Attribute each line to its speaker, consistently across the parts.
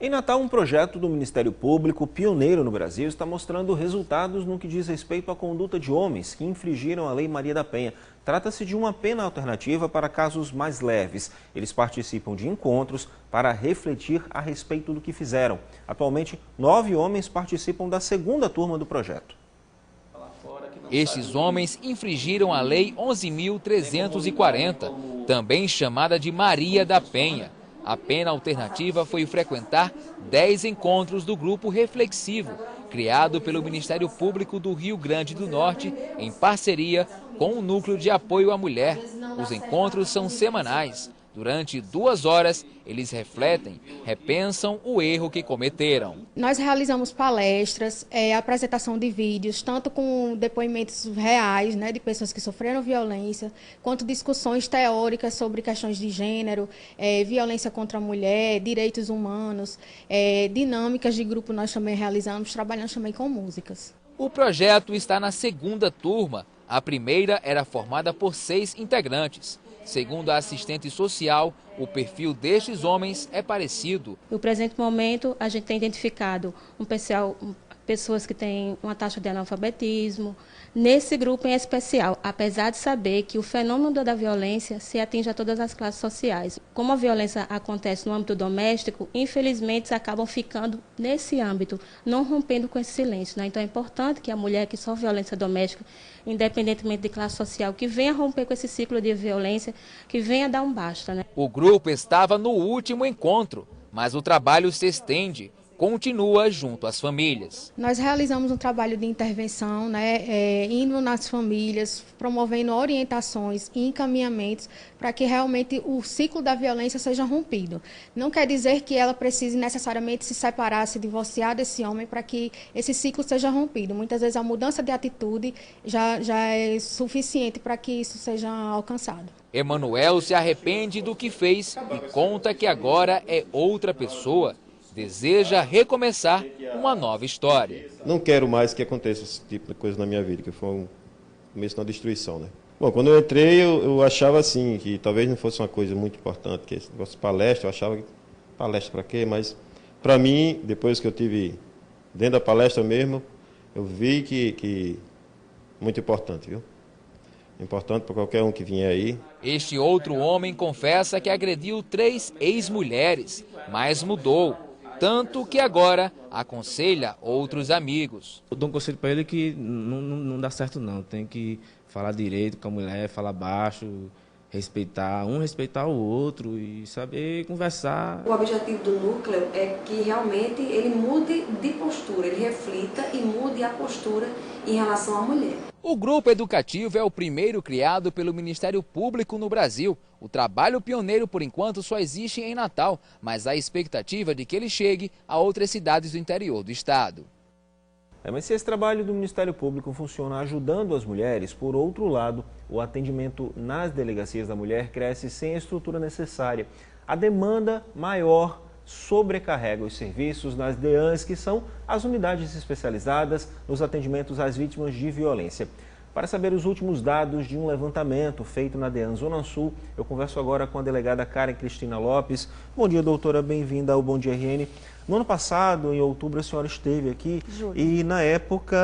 Speaker 1: Em Natal, um projeto do Ministério Público, pioneiro no Brasil, está mostrando resultados no que diz respeito à conduta de homens que infringiram a Lei Maria da Penha. Trata-se de uma pena alternativa para casos mais leves. Eles participam de encontros para refletir a respeito do que fizeram. Atualmente, 9 homens participam da segunda turma do projeto.
Speaker 2: Estes homens infringiram a Lei 11.340, também chamada de Maria da Penha. A pena alternativa foi frequentar 10 encontros do Grupo Reflexivo, criado pelo Ministério Público do Rio Grande do Norte, em parceria com o Núcleo de Apoio à Mulher. Os encontros são semanais. Durante 2 horas, eles refletem, repensam o erro que cometeram.
Speaker 3: Nós realizamos palestras, apresentação de vídeos, tanto com depoimentos reais, de pessoas que sofreram violência, quanto discussões teóricas sobre questões de gênero, violência contra a mulher, direitos humanos, dinâmicas de grupo nós também realizamos, trabalhando também com músicas.
Speaker 2: O projeto está na segunda turma. A primeira era formada por 6 integrantes. Segundo a assistente social, o perfil destes homens é parecido.
Speaker 4: No presente momento, a gente tem identificado pessoas que têm uma taxa de analfabetismo. Nesse grupo em especial, apesar de saber que o fenômeno da violência se atinge a todas as classes sociais. Como a violência acontece no âmbito doméstico, infelizmente acabam ficando nesse âmbito, não rompendo com esse silêncio. Então é importante que a mulher que sofre violência doméstica, independentemente de classe social, que venha romper com esse ciclo de violência, que venha dar um basta.
Speaker 2: O grupo estava no último encontro, mas o trabalho se estende. Continua junto às famílias.
Speaker 3: Nós realizamos um trabalho de intervenção, indo nas famílias, promovendo orientações e encaminhamentos para que realmente o ciclo da violência seja rompido. Não quer dizer que ela precise necessariamente se separar, se divorciar desse homem para que esse ciclo seja rompido. Muitas vezes a mudança de atitude já é suficiente para que isso seja alcançado.
Speaker 2: Emanuel se arrepende do que fez e conta que agora é outra pessoa. Deseja recomeçar uma nova história.
Speaker 5: Não quero mais que aconteça esse tipo de coisa na minha vida, que foi um começo de uma destruição, Bom, quando eu entrei, eu achava assim, que talvez não fosse uma coisa muito importante, que esse negócio de palestra, eu achava que palestra para quê? Mas, para mim, depois que eu tive dentro da palestra mesmo, eu vi que muito importante, viu? Importante para qualquer um que vier aí.
Speaker 2: Este outro homem confessa que agrediu 3 ex-mulheres, mas mudou. Tanto que agora aconselha outros amigos.
Speaker 6: Eu dou um conselho para ele que não dá certo não, tem que falar direito com a mulher, falar baixo, respeitar o outro e saber conversar.
Speaker 7: O objetivo do núcleo é que realmente ele mude de postura, ele reflita e mude a postura em relação à mulher.
Speaker 2: O grupo educativo é o primeiro criado pelo Ministério Público no Brasil. O trabalho pioneiro, por enquanto, só existe em Natal, mas há expectativa de que ele chegue a outras cidades do interior do estado.
Speaker 1: Mas se esse trabalho do Ministério Público funciona ajudando as mulheres, por outro lado, o atendimento nas delegacias da mulher cresce sem a estrutura necessária. A demanda maior sobrecarrega os serviços nas DEANs, que são as unidades especializadas nos atendimentos às vítimas de violência. Para saber os últimos dados de um levantamento feito na DEAN Zona Sul, eu converso agora com a delegada Karen Cristina Lopes. Bom dia, doutora, bem-vinda ao Bom Dia RN. No ano passado, em outubro, a senhora esteve aqui e na época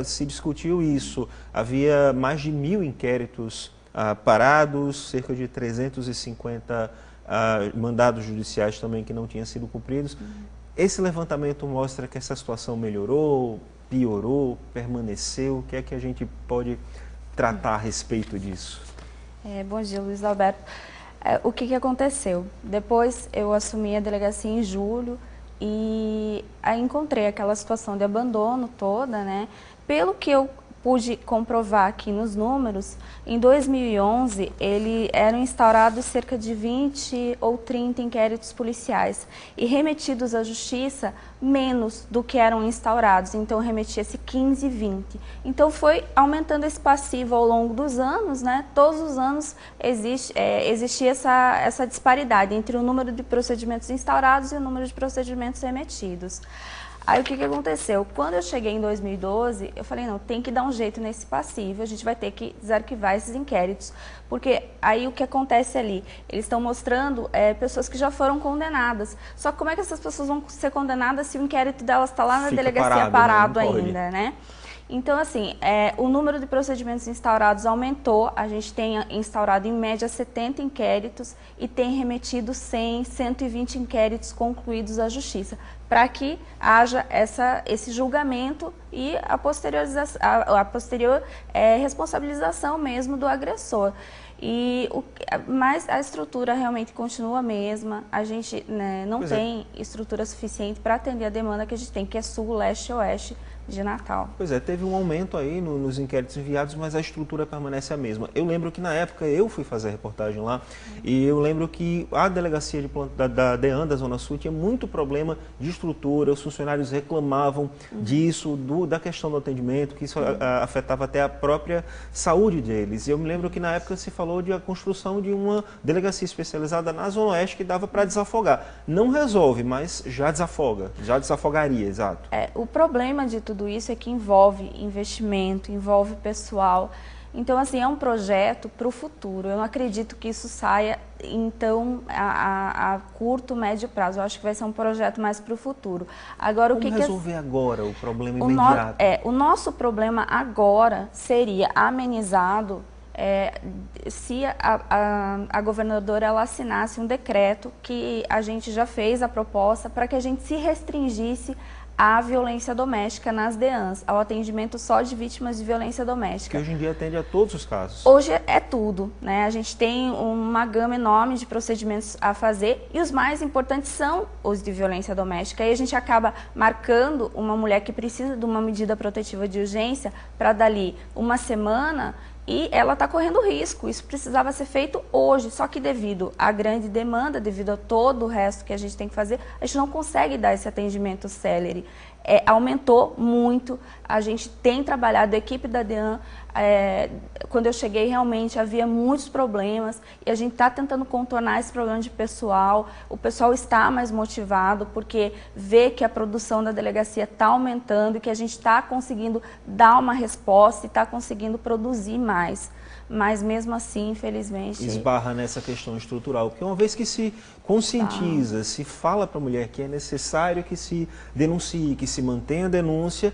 Speaker 1: se discutiu isso. Havia mais de 1.000 inquéritos parados, cerca de 350 mandados judiciais também que não tinham sido cumpridos. Esse levantamento mostra que essa situação melhorou, piorou, permaneceu? O que é que a gente pode tratar a respeito disso?
Speaker 8: Bom dia, Luiz Alberto. O que aconteceu? Depois eu assumi a delegacia em julho e aí encontrei aquela situação de abandono toda, Pelo que eu pude comprovar aqui nos números, em 2011 eram instaurados cerca de 20 ou 30 inquéritos policiais e remetidos à justiça menos do que eram instaurados, então remetia-se 15, 20. Então foi aumentando esse passivo ao longo dos anos, Todos os anos existia essa disparidade entre o número de procedimentos instaurados e o número de procedimentos remetidos. Aí o que aconteceu? Quando eu cheguei em 2012, eu falei, não, tem que dar um jeito nesse passivo, a gente vai ter que desarquivar esses inquéritos, porque aí o que acontece ali? Eles estão mostrando pessoas que já foram condenadas, só que como é que essas pessoas vão ser condenadas se o inquérito delas está lá na delegacia parado ainda, né? Então, assim, o número de procedimentos instaurados aumentou, a gente tem instaurado em média 70 inquéritos e tem remetido 120 inquéritos concluídos à Justiça, para que haja esse julgamento e a posterior responsabilização mesmo do agressor. Mas a estrutura realmente continua a mesma, a gente não tem estrutura suficiente para atender a demanda que a gente tem, que é sul, leste e oeste de Natal.
Speaker 1: Pois é, teve um aumento aí nos inquéritos enviados, mas a estrutura permanece a mesma. Eu lembro que na época eu fui fazer a reportagem lá e eu lembro que a delegacia da DEAN, da Zona Sul, tinha muito problema de estrutura, os funcionários reclamavam disso, da questão do atendimento, que isso afetava até a própria saúde deles. E eu me lembro que na época se falou de a construção de uma delegacia especializada na Zona Oeste que dava para desafogar. Não resolve, mas já desafoga, já desafogaria, exato.
Speaker 8: O problema de tudo isso é que envolve investimento, envolve pessoal. Então, assim, é um projeto para o futuro. Eu não acredito que isso saia, então, a curto, médio prazo. Eu acho que vai ser um projeto mais para o futuro. Agora,
Speaker 1: Como resolver agora o problema imediato?
Speaker 8: O nosso problema agora seria amenizado se a governadora ela assinasse um decreto que a gente já fez a proposta para que a gente se restringisse à violência doméstica nas DEANs, ao atendimento só de vítimas de violência doméstica.
Speaker 1: Que hoje em dia atende a todos os casos.
Speaker 8: Hoje é tudo, né? A gente tem uma gama enorme de procedimentos a fazer e os mais importantes são os de violência doméstica. Aí a gente acaba marcando uma mulher que precisa de uma medida protetiva de urgência para dali uma semana e ela está correndo risco. Isso precisava ser feito hoje, só que devido à grande demanda, devido a todo o resto que a gente tem que fazer, a gente não consegue dar esse atendimento célere. Aumentou muito, a gente tem trabalhado, a equipe da DEAN, quando eu cheguei realmente havia muitos problemas e a gente está tentando contornar esse problema de pessoal. O pessoal está mais motivado porque vê que a produção da delegacia está aumentando e que a gente está conseguindo dar uma resposta e está conseguindo produzir mais. Mas mesmo assim, infelizmente...
Speaker 1: Esbarra nessa questão estrutural, porque uma vez que se conscientiza, se fala para a mulher que é necessário que se denuncie, que se mantenha a denúncia,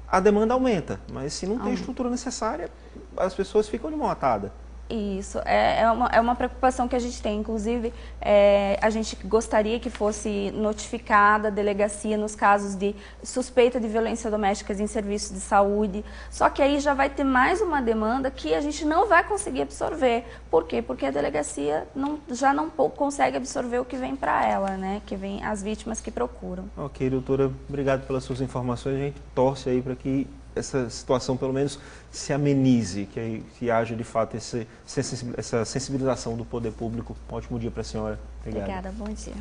Speaker 1: a demanda aumenta. Mas se não tem estrutura necessária, as pessoas ficam de mão atada.
Speaker 8: Isso, é uma preocupação que a gente tem. Inclusive, a gente gostaria que fosse notificada a delegacia nos casos de suspeita de violência doméstica em serviços de saúde. Só que aí já vai ter mais uma demanda que a gente não vai conseguir absorver. Por quê? Porque a delegacia já não consegue absorver o que vem para ela, né? Que vem as vítimas que procuram.
Speaker 1: Ok, doutora, obrigado pelas suas informações. A gente torce aí para que essa situação pelo menos se amenize, que haja de fato essa sensibilização do poder público. Um ótimo dia para a senhora.
Speaker 8: Obrigada, bom dia.